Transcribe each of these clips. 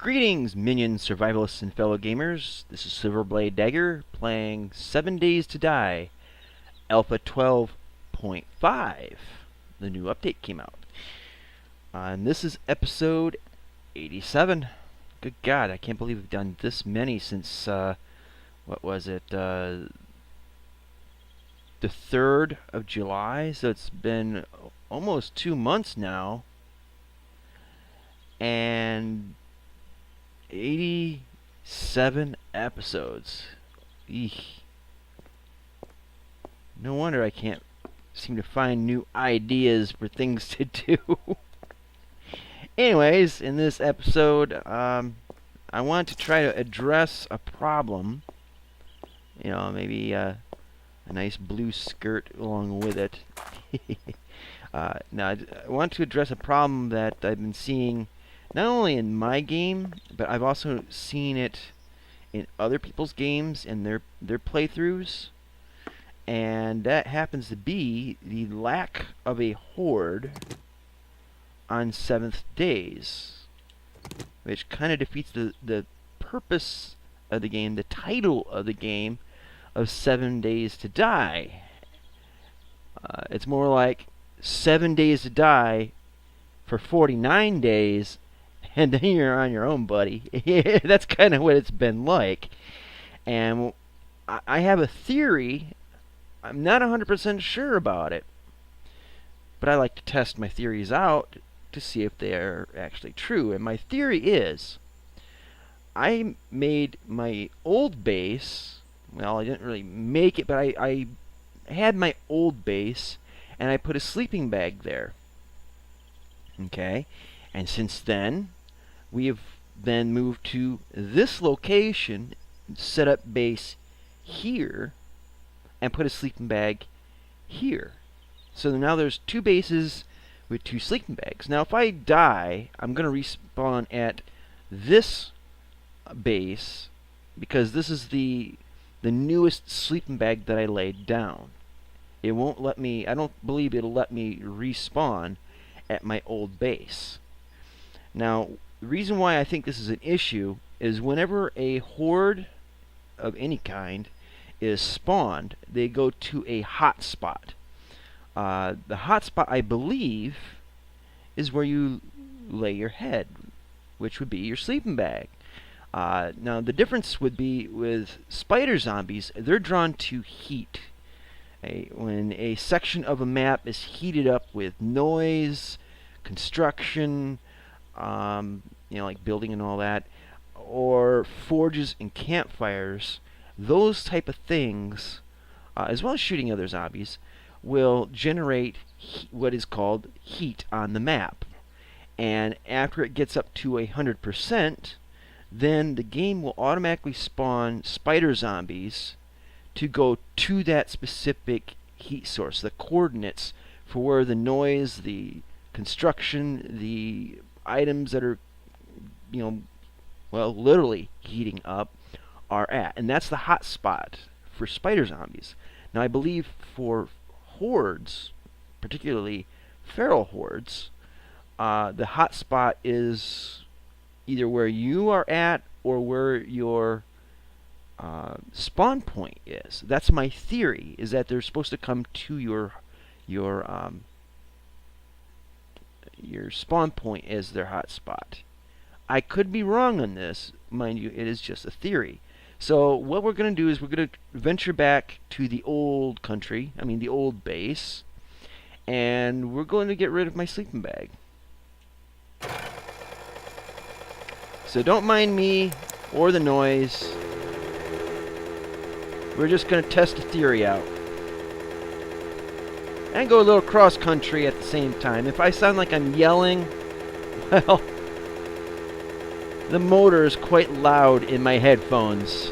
Greetings, minions, survivalists, and fellow gamers. This is Silverblade Dagger playing 7 Days to Die, Alpha 12.5. The new update came out. And this is episode 87. Good God, I can't believe we've done this many since, what was it, the 3rd of July? So it's been almost 2 months now. And 87 episodes. Eek. No wonder I can't seem to find new ideas for things to do. Anyways, in this episode, I want to try to address a problem. You know, maybe a nice blue skirt along with it. Now, I want to address a problem that I've been seeing not only in my game, but I've also seen it in other people's games and their playthroughs. And that happens to be the lack of a horde on 7th days, which kind of defeats the purpose of the game, the title of the game of 7 Days to Die. It's more like 7 days to die for 49 days, and then you're on your own, buddy. That's kind of what it's been like. And I have a theory. I'm not 100% sure about it, but I like to test my theories out to see if they're actually true. And my theory is, I made my old base, well, I didn't really make it, but I had my old base, and I put a sleeping bag there. Okay? And since then, we have then moved to this location, set up base here, and put a sleeping bag here. So now there's 2 bases with 2 sleeping bags. Now if I die, I'm going to respawn at this base because this is the newest sleeping bag that I laid down. It won't let me, I don't believe it'll let me respawn at my old base. Now, the reason why I think this is an issue is whenever a horde of any kind is spawned, they go to a hotspot. The hotspot, I believe, is where you lay your head, which would be your sleeping bag. Now, the difference would be with spider zombies, they're drawn to heat. When a section of a map is heated up with noise, construction, you know, like building and all that, or forges and campfires, those type of things, as well as shooting other zombies, will generate what is called heat on the map. And after it gets up to 100%, then the game will automatically spawn spider zombies to go to that specific heat source, the coordinates for where the noise, the construction, the items that are, you know, well, literally heating up are at. And that's the hot spot for spider zombies. Now, I believe for hordes, particularly feral hordes, the hot spot is either where you are at or where your spawn point is. That's my theory, is that they're supposed to come to your spawn point as their hot spot. I could be wrong on this. Mind you, it is just a theory. So what we're going to do is we're going to venture back to the old country, I mean the old base, and we're going to get rid of my sleeping bag. So don't mind me or the noise. We're just going to test a theory out. And go a little cross-country at the same time. If I sound like I'm yelling, well, the motor is quite loud in my headphones.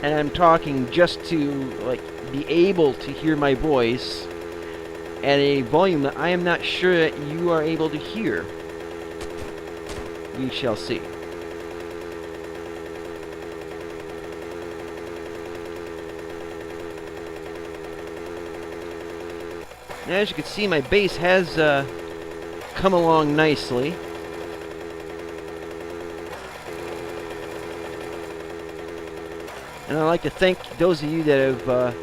And I'm talking just to, like, be able to hear my voice at a volume that I am not sure that you are able to hear. We shall see. Now, as you can see, my base has come along nicely. And I'd like to thank those of you that have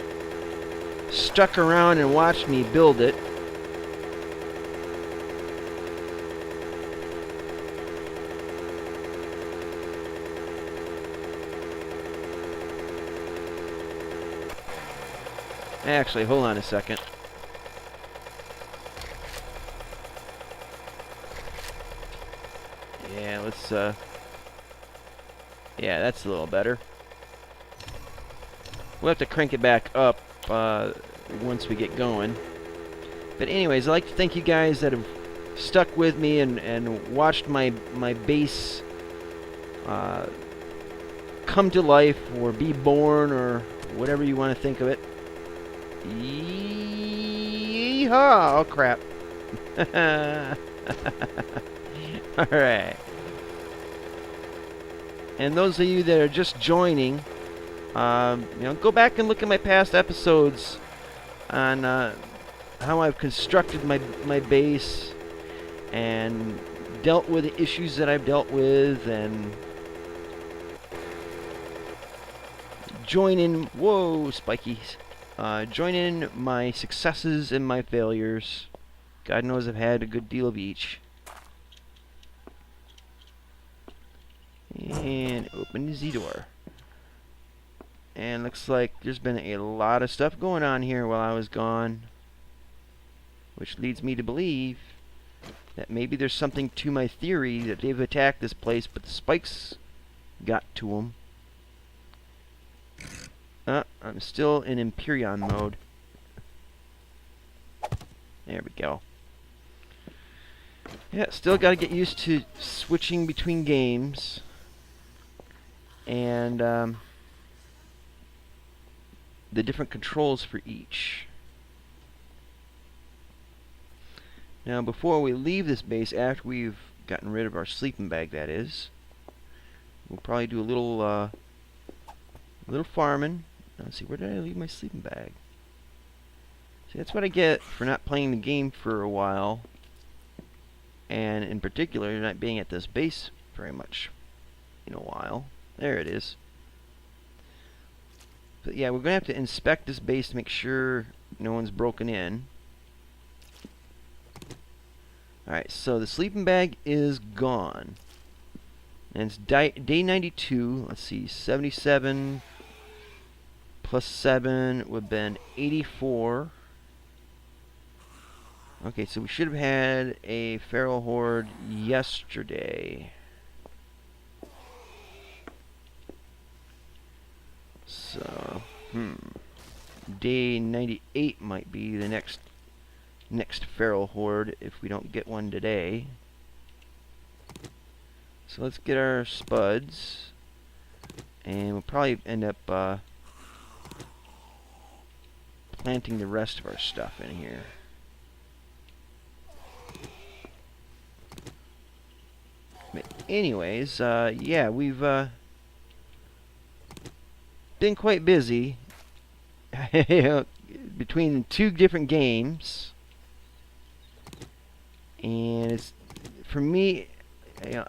stuck around and watched me build it. Actually, hold on a second. Yeah, let's, yeah, that's a little better. We'll have to crank it back up once we get going. But anyways, I'd like to thank you guys that have stuck with me and watched my base come to life or be born or whatever you want to think of it. Yeehaw! Oh, crap. Alright. And those of you that are just joining, you know, go back and look at my past episodes on how I've constructed my base and dealt with the issues that I've dealt with, and join in, whoa, spikies, join in my successes and my failures. God knows I've had a good deal of each. And open the door. And looks like there's been a lot of stuff going on here while I was gone, which leads me to believe that maybe there's something to my theory that they've attacked this place, but the spikes got to them. I'm still in Empyrean mode. There we go. Yeah, still got to get used to switching between games. And the different controls for each. Now, before we leave this base, after we've gotten rid of our sleeping bag, that is, we'll probably do a little farming. Let's see, where did I leave my sleeping bag? See, that's what I get for not playing the game for a while, and in particular, not being at this base very much in a while. There it is. But yeah, we're going to have to inspect this base to make sure no one's broken in. Alright, so the sleeping bag is gone. And it's day 92. Let's see, 77 plus 7 would have been 84. Okay, so we should have had a feral horde yesterday. So, day 98 might be the next feral horde if we don't get one today. So let's get our spuds, and we'll probably end up planting the rest of our stuff in here. But anyways, yeah, we've been quite busy between 2 different games, and it's, for me,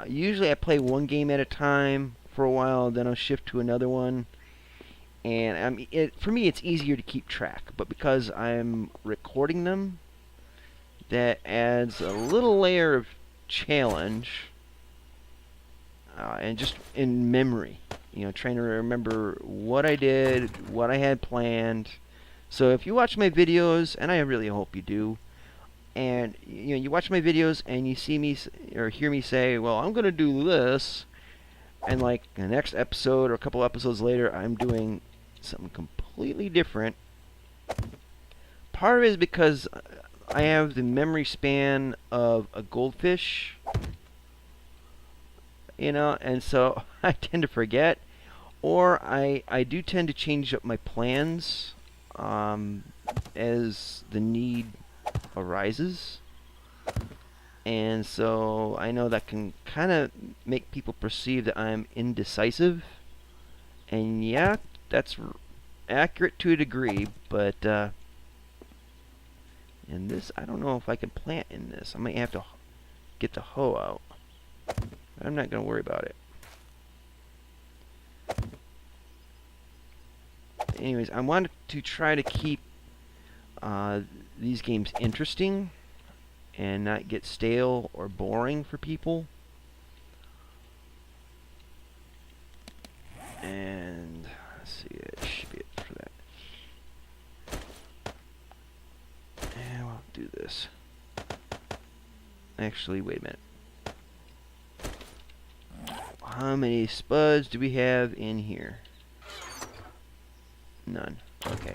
usually I play one game at a time for a while, then I'll shift to another one, and for me it's easier to keep track, but because I'm recording them, that adds a little layer of challenge, and just in memory, you know, trying to remember what I did, what I had planned. So if you watch my videos, and I really hope you do, and you know, you watch my videos and you see me or hear me say, well, I'm going to do this, and like the next episode or a couple episodes later I'm doing something completely different, part of it is because I have the memory span of a goldfish, you know, and so I tend to forget, or I do tend to change up my plans as the need arises, and so I know that can kind of make people perceive that I'm indecisive, and yeah, that's accurate to a degree, but in this, I don't know if I can plant in this. I might have to get the hoe out. I'm not going to worry about it. anyways, I wanted to try to keep these games interesting and not get stale or boring for people. And let's see, it should be it for that. And we'll do this. Actually, wait a minute. How many spuds do we have in here? None. Okay.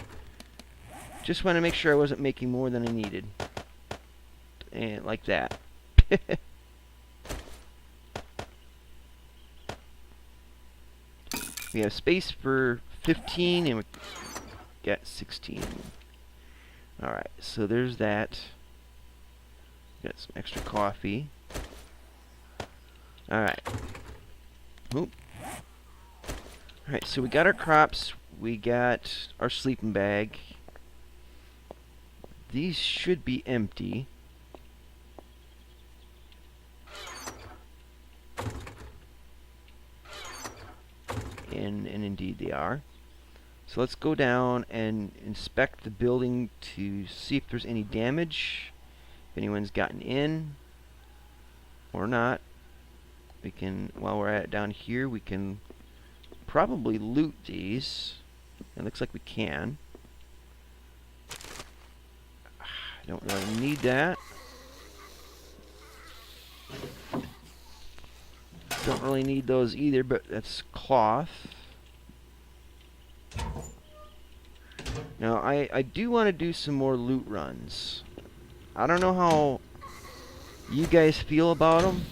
Just want to make sure I wasn't making more than I needed. And like that. We have space for 15 and we got 16. Alright, so there's that. Got some extra coffee. Alright. Oop. Alright, so we got our crops. We got our sleeping bag. These should be empty. And indeed they are. So let's go down and inspect the building to see if there's any damage. If anyone's gotten in or not. We can, while we're at it down here, we can probably loot these. It looks like we can. I don't really need that. Don't really need those either, but that's cloth. Now, I do want to do some more loot runs. I don't know how you guys feel about them.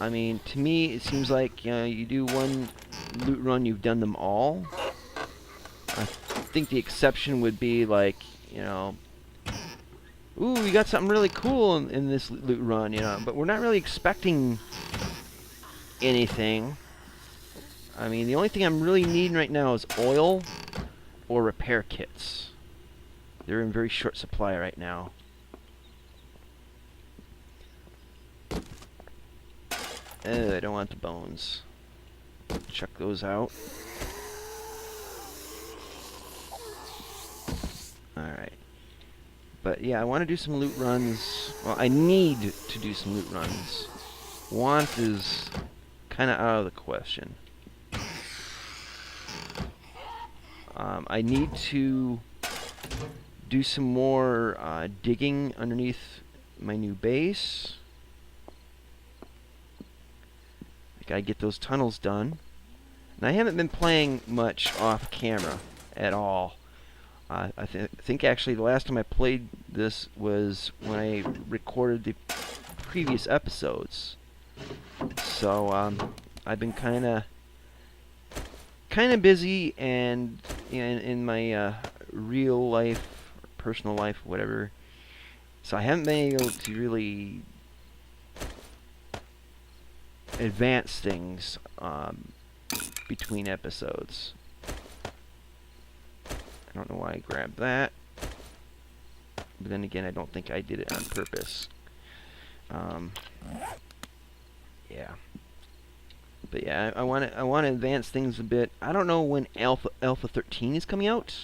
I mean, to me, it seems like, you know, you do one loot run, you've done them all. I think the exception would be like, you know, ooh, we got something really cool in this loot run, you know, but we're not really expecting anything. I mean, the only thing I'm really needing right now is oil or repair kits. They're in very short supply right now. I don't want the bones. Chuck those out. Alright. But yeah, I want to do some loot runs. Well, I need to do some loot runs. Want is kind of out of the question. I need to do some more digging underneath my new base. Gotta get those tunnels done. And I haven't been playing much off camera at all. I think actually the last time I played this was when I recorded the previous episodes. So I've been kind of busy, and in my real life, personal life, whatever. So I haven't been able to really advance things between episodes. I don't know why I grabbed that, but then again, I don't think I did it on purpose. Yeah, but yeah, I want to advance things a bit. I don't know when Alpha 13 is coming out.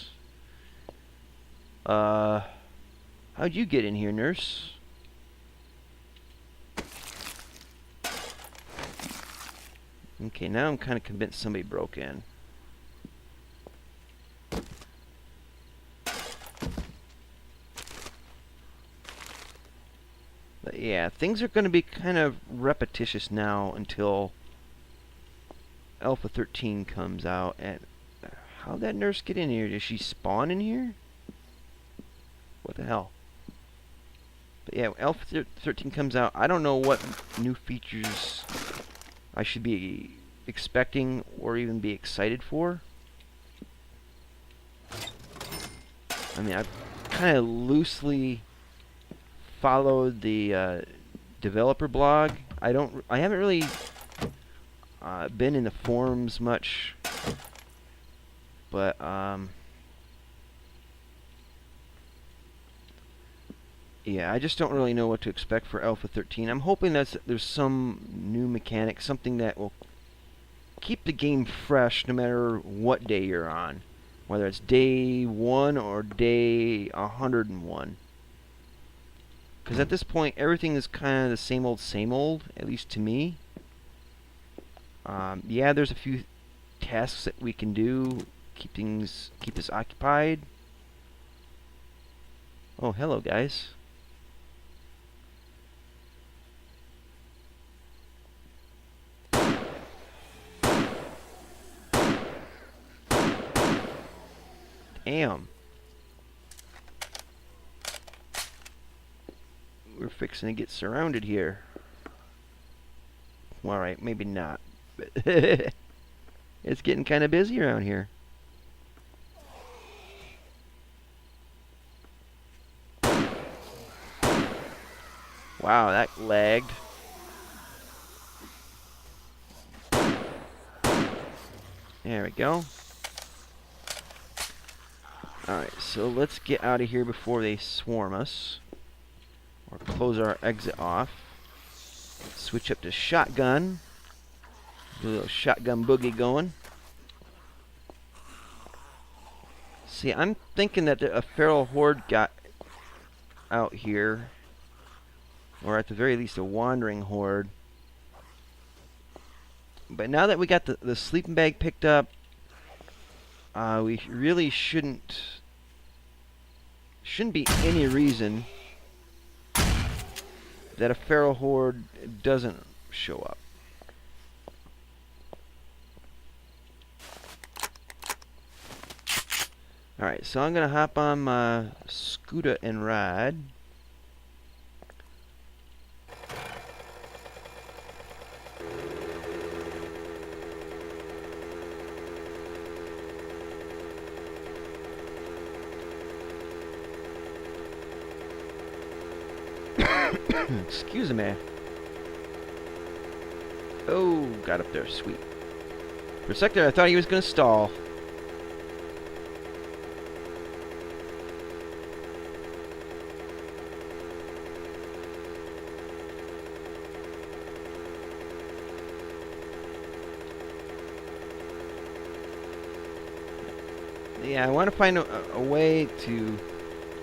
How'd you get in here, nurse? Okay, now I'm kind of convinced somebody broke in. But yeah, things are going to be kind of repetitious now until Alpha 13 comes out. And how'd that nurse get in here? Did she spawn in here? What the hell? But yeah, Alpha 13 comes out. I don't know what new features I should be expecting or even be excited for. I mean, I've kind of loosely followed the developer blog. I haven't really been in the forums much, but yeah, I just don't really know what to expect for Alpha 13. I'm hoping that there's some new mechanic, something that will keep the game fresh no matter what day you're on. whether it's day 1 or day 101. Because at this point, everything is kind of the same old, at least to me. Yeah, there's a few tasks that we can do, keep us occupied. Oh, hello, guys. Damn. We're fixing to get surrounded here. Alright, maybe not. But it's getting kind of busy around here. Wow, that lagged. There we go. Alright, so let's get out of here before they swarm us. Or close our exit off. Switch up to shotgun. Do a little shotgun boogie going. See, I'm thinking that a feral horde got out here. Or at the very least a wandering horde. But now that we got the sleeping bag picked up, we really shouldn't be any reason that a feral horde doesn't show up. Alright, so I'm gonna hop on my scooter and ride. Excuse me. Oh, got up there, sweet. For a second, I thought he was gonna stall. Yeah, I want to find a way to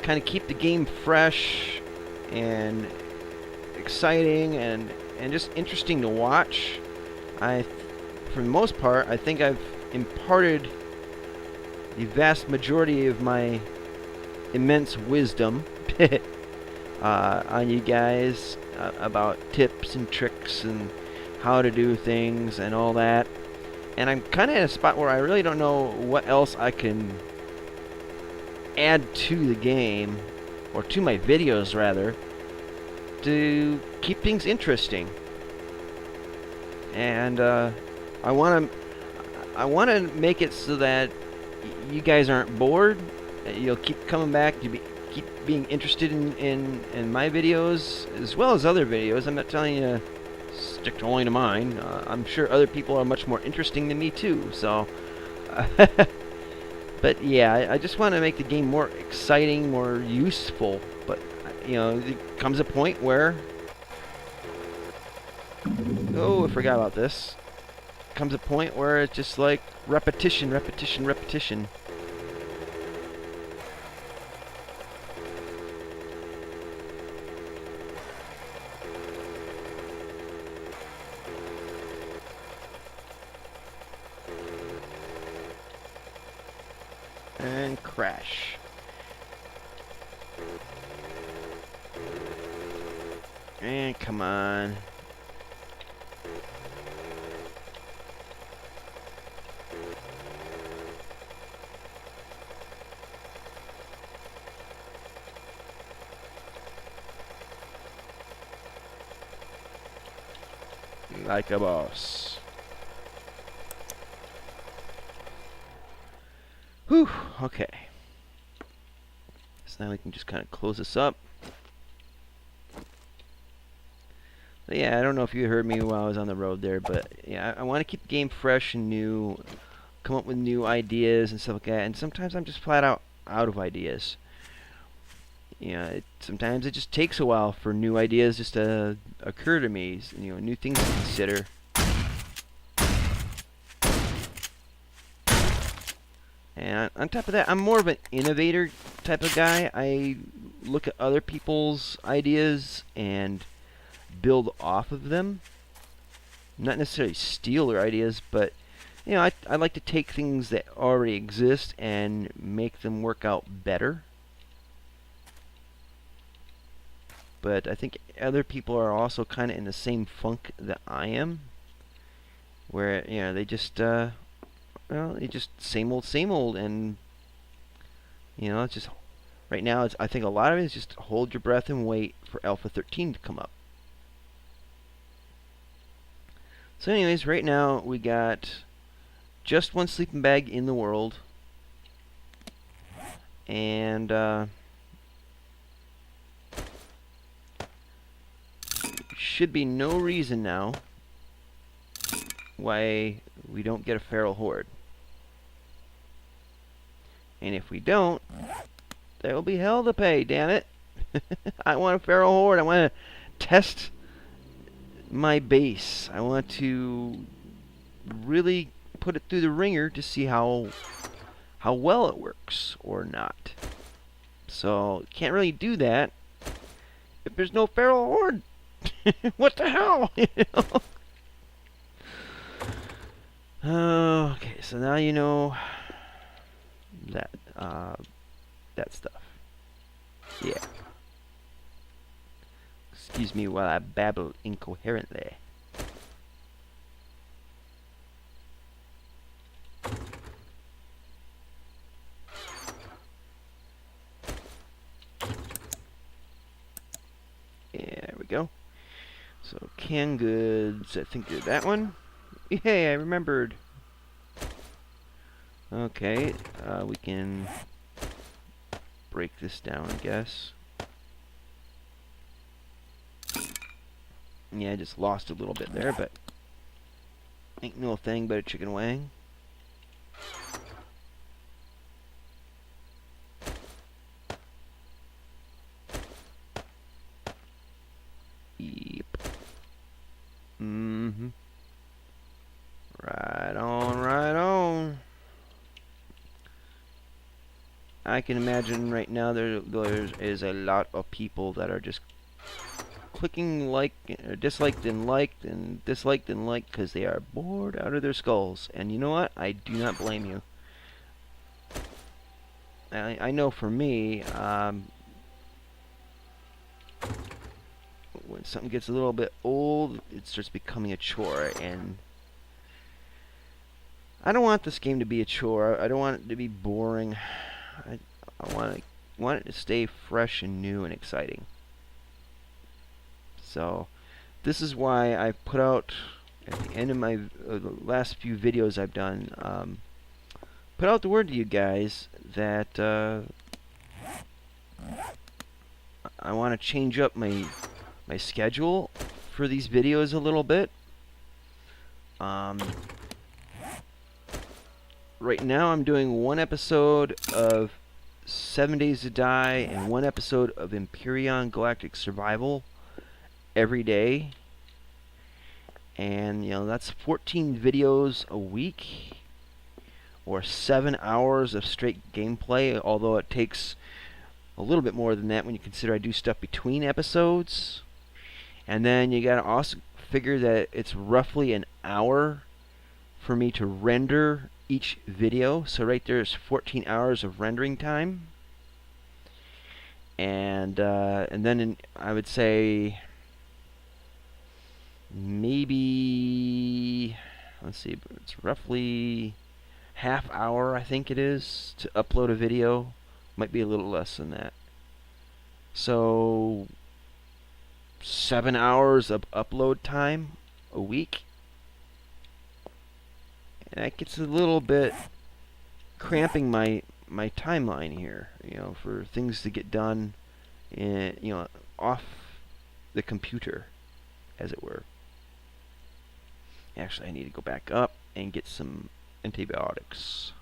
kind of keep the game fresh and exciting and just interesting to watch. For the most part, I think I've imparted the vast majority of my immense wisdom on you guys about tips and tricks and how to do things and all that. And I'm kind of at a spot where I really don't know what else I can add to the game, or to my videos rather, to keep things interesting. And I want to make it so that you guys aren't bored. You'll keep coming back. Keep being interested in my videos as well as other videos. I'm not telling you to stick only to mine. I'm sure other people are much more interesting than me too. So, but yeah, I just want to make the game more exciting, more useful. But you know, it comes a point where, oh, I forgot about this. Comes a point where it's just like repetition, repetition, repetition. And crash. And come on. Like a boss. Whew, okay. So now we can just kind of close this up. But yeah, I don't know if you heard me while I was on the road there, but yeah, I want to keep the game fresh and new, come up with new ideas and stuff like that, and sometimes I'm just flat out of ideas. You know, sometimes it just takes a while for new ideas just to occur to me, you know, new things to consider. And on top of that, I'm more of an innovator type of guy. I look at other people's ideas and build off of them. Not necessarily steal their ideas, but you know, I like to take things that already exist and make them work out better. But I think other people are also kind of in the same funk that I am, where you know they just well, they just same old, and you know it's just right now. I think a lot of it is just hold your breath and wait for Alpha 13 to come up. So, anyways, right now we got just one sleeping bag in the world, and should be no reason now why we don't get a feral horde. And if we don't, there will be hell to pay, damn it. I want a feral horde. I want to test my base. I want to really put it through the ringer to see how well it works or not. So, can't really do that if there's no feral horde. What the hell? You know? Okay, so now you know that that stuff. Yeah. Excuse me while I babble incoherently. Yeah, there we go. So, canned goods, I think they're that one. Hey, I remembered. Okay, we can break this down, I guess. Yeah, I just lost a little bit there, but ain't no thing but a chicken wing. Yep. Mm-hmm. Right on, right on. I can imagine right now there is a lot of people that are just clicking like, disliked and liked and disliked and liked because they are bored out of their skulls. And you know what? I do not blame you. I know for me, when something gets a little bit old, it starts becoming a chore, and I don't want this game to be a chore. I don't want it to be boring. I want it to stay fresh and new and exciting. So, this is why I put out at the end of my the last few videos I've done, put out the word to you guys that I want to change up my schedule for these videos a little bit. Right now I'm doing one episode of 7 Days to Die and one episode of Empyrean Galactic Survival every day. And, you know, that's 14 videos a week, or 7 hours of straight gameplay, although it takes a little bit more than that when you consider I do stuff between episodes. And then you gotta also figure that it's roughly an hour for me to render each video. So right there is 14 hours of rendering time. And then I would say maybe, let's see, it's roughly half hour, I think it is, to upload a video. Might be a little less than that. So 7 hours of upload time a week. And that gets a little bit cramping my timeline here, you know, for things to get done in, you know, off the computer, as it were. Actually, I need to go back up and get some antibiotics.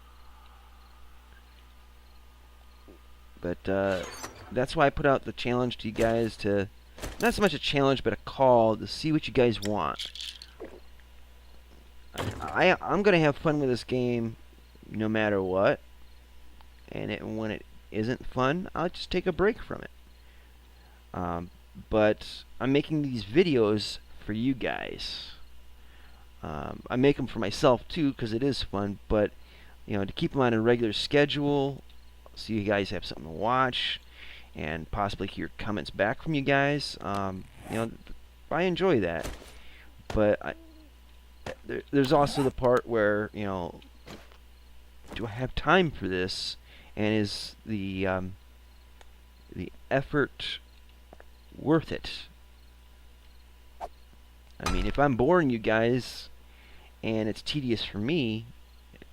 But that's why I put out the challenge to you guys to, not so much a challenge, but a call to see what you guys want. I'm going to have fun with this game no matter what. and when it isn't fun, I'll just take a break from it. But I'm making these videos for you guys. I make them for myself too because it is fun, but to keep them on a regular schedule so you guys have something to watch and possibly hear comments back from you guys. I enjoy that. But there's also the part where, do I have time for this? And is the effort worth it? I mean, if I'm boring you guys and it's tedious for me,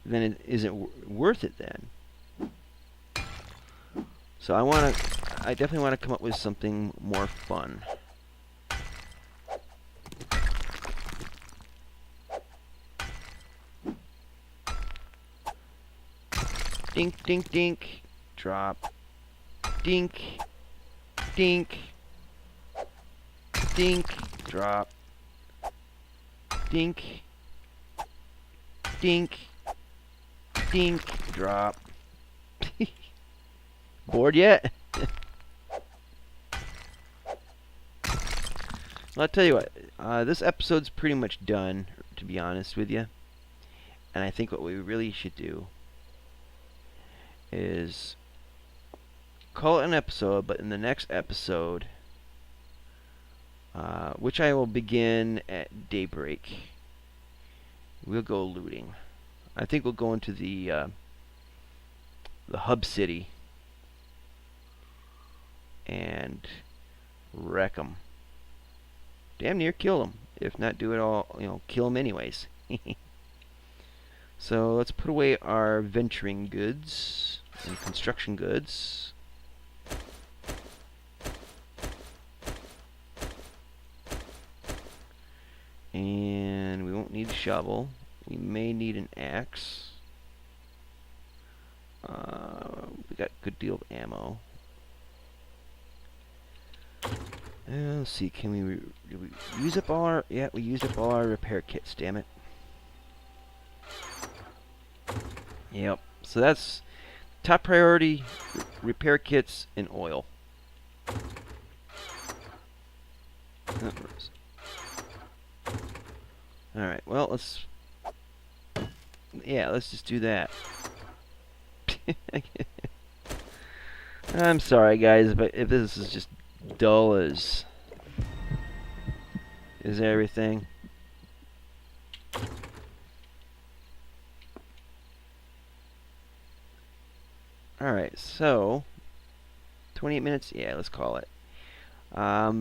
then it isn't worth it then. So I definitely want to come up with something more fun. Dink, dink, dink. Drop. Dink. Dink. Dink. Drop. Dink. Dink. Dink. Drop. Bored yet? Well, I'll tell you what. This episode's pretty much done, to be honest with you. And I think what we really should do is call it an episode, but in the next episode, which I will begin at daybreak, we'll go looting. I think we'll go into the hub city and wreck them. Damn near kill them. If not do it all, kill them anyways. So let's put away our venturing goods and construction goods. And we won't need a shovel. We may need an axe. We got a good deal of ammo. Let's see, did we use up all our, yeah, we used up all our repair kits, damn it. Yep, so that's top priority, repair kits and oil. Alright, well, let's just do that. I'm sorry, guys, but if this is just dull as everything. Alright, so 28 minutes, yeah, let's call it. I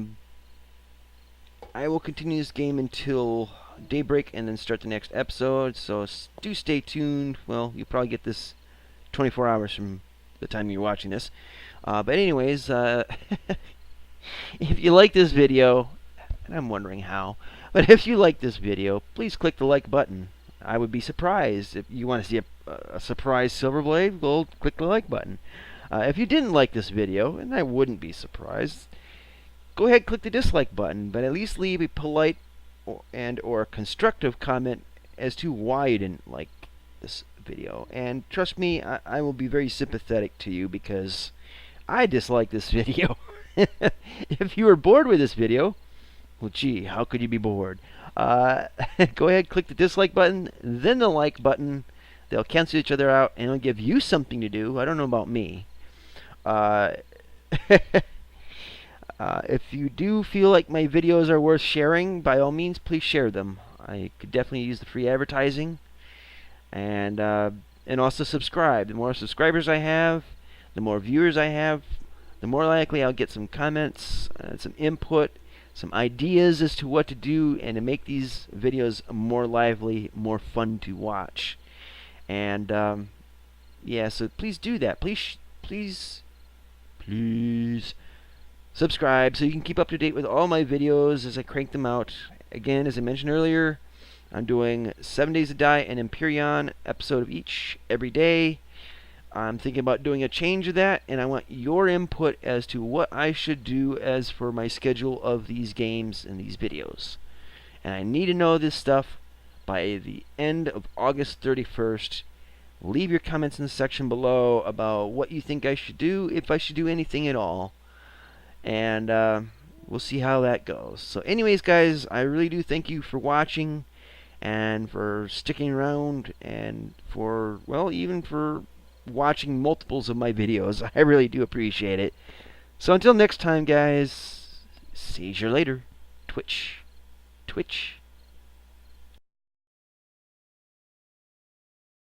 will continue this game until daybreak and then start the next episode, so do stay tuned. Well, you'll probably get this 24 hours from the time you're watching this. But anyways, if you like this video, and I'm wondering how, but if you like this video, please click the like button. I would be surprised if you want to see a surprise Silverblade. Well, click the like button. If you didn't like this video, and I wouldn't be surprised, go ahead and click the dislike button, but at least leave a polite or constructive comment as to why you didn't like this video. And trust me, I will be very sympathetic to you because I dislike this video. If you were bored with this video, well, gee, how could you be bored? Go ahead, click the dislike button, then the like button. They'll cancel each other out, and it'll give you something to do. I don't know about me. If you do feel like my videos are worth sharing, by all means, please share them. I could definitely use the free advertising. And also subscribe. The more subscribers I have, the more viewers I have, the more likely I'll get some comments, some input, some ideas as to what to do and to make these videos more lively, more fun to watch. And yeah, so please do that. Please subscribe so you can keep up to date with all my videos as I crank them out. Again, as I mentioned earlier, I'm doing 7 Days to Die and Empyrean episode of each every day. I'm thinking about doing a change of that, and I want your input as to what I should do as for my schedule of these games and these videos. And I need to know this stuff by the end of August 31st. Leave your comments in the section below about what you think I should do, if I should do anything at all. And we'll see how that goes. So anyways, guys, I really do thank you for watching and for sticking around and for, well, even for watching multiples of my videos. I really do appreciate it. So until next time, guys, see you later. Twitch. Twitch.